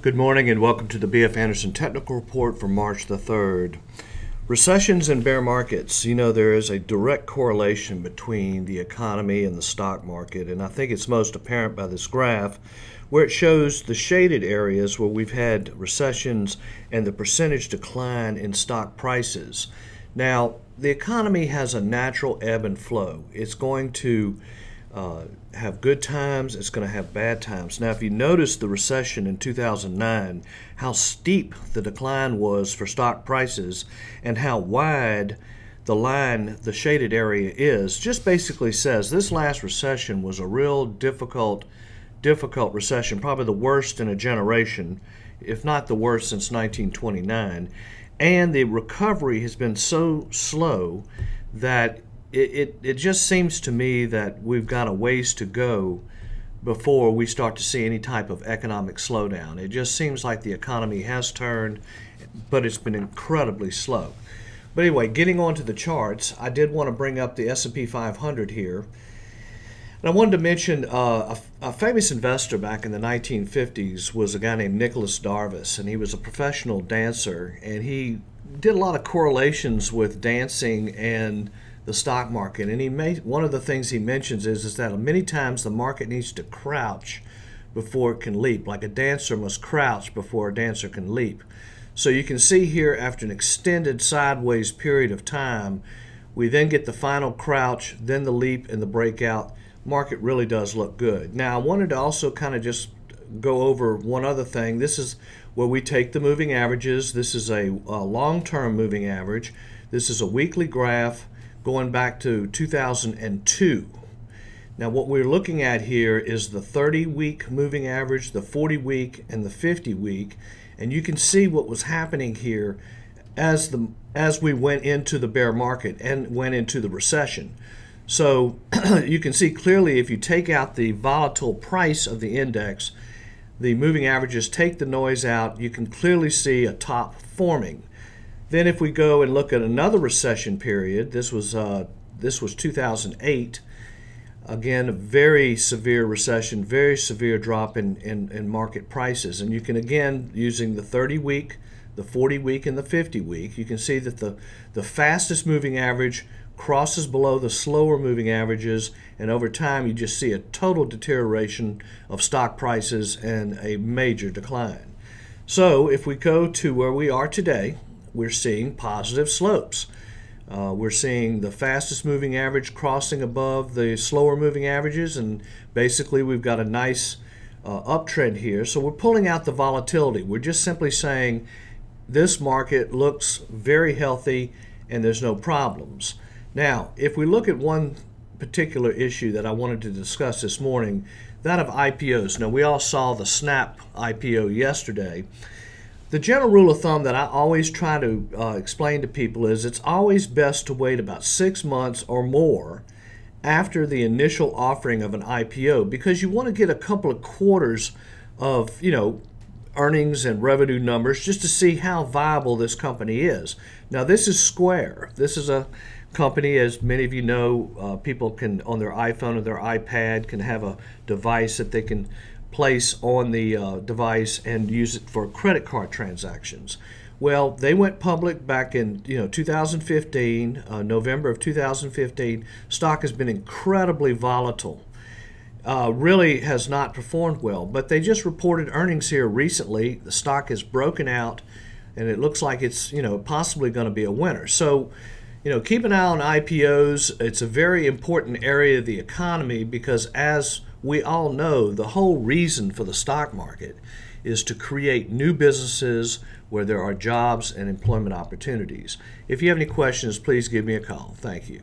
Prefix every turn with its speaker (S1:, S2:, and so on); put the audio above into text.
S1: Good morning and welcome to the B.F. Anderson Technical Report for March the 3rd. Recessions and bear markets, there is a direct correlation between the economy and the stock market, and I think it's most apparent by this graph where it shows the shaded areas where we've had recessions and the percentage decline in stock prices. Now, the economy has a natural ebb and flow. It's going to have good times, it's going to have bad times. Now, if you notice the recession in 2009, how steep the decline was for stock prices and how wide the line, the shaded area is, just basically says this last recession was a real difficult recession, probably the worst in a generation, if not the worst since 1929. And the recovery has been so slow that it just seems to me that we've got a ways to go before we start to see any type of economic slowdown. It just seems like the economy has turned, but it's been incredibly slow. But anyway, getting on to the charts, I did want to bring up the S&P 500 here. And I wanted to mention a famous investor back in the 1950s was a guy named Nicholas Darvas, and he was a professional dancer, and he did a lot of correlations with dancing and the stock market. And one of the things he mentions is that many times the market needs to crouch before it can leap, like a dancer must crouch before a dancer can leap. So you can see here, after an extended sideways period of time, we then get the final crouch, then the leap and the breakout. Market really does look good. Now, I wanted to also kind of just go over one other thing. This is where we take the moving averages. This is a long-term moving average. This is a weekly graph going back to 2002. Now, what we're looking at here is the 30-week moving average, the 40-week, and the 50-week. And you can see what was happening here as we went into the bear market and went into the recession. So you can see clearly, if you take out the volatile price of the index, the moving averages take the noise out, you can clearly see a top forming. Then if we go and look at another recession period, this was 2008. Again, a very severe recession, very severe drop in market prices. And you can, again, using the 30-week, the 40-week, and the 50-week, you can see that the fastest moving average crosses below the slower moving averages, and over time you just see a total deterioration of stock prices and a major decline. So if we go to where we are today, we're seeing positive slopes. We're seeing the fastest moving average crossing above the slower moving averages, and basically we've got a nice uptrend here. So we're pulling out the volatility. We're just simply saying this market looks very healthy and there's no problems. Now, if we look at one particular issue that I wanted to discuss this morning, that of IPOs. Now, we all saw the Snap IPO yesterday. The general rule of thumb that I always try to explain to people is it's always best to wait about 6 months or more after the initial offering of an IPO, because you want to get a couple of quarters of earnings and revenue numbers just to see how viable this company is. Now, this is Square. This is a company, as many of you know, people can, on their iPhone or their iPad, can have a device that they can place on the device and use it for credit card transactions. Well, they went public back in 2015, November of 2015. Stock has been incredibly volatile. Really has not performed well, but they just reported earnings here recently. The stock has broken out, and it looks like it's possibly going to be a winner. So keep an eye on IPOs. It's a very important area of the economy because, as we all know, the whole reason for the stock market is to create new businesses where there are jobs and employment opportunities. If you have any questions, please give me a call. Thank you.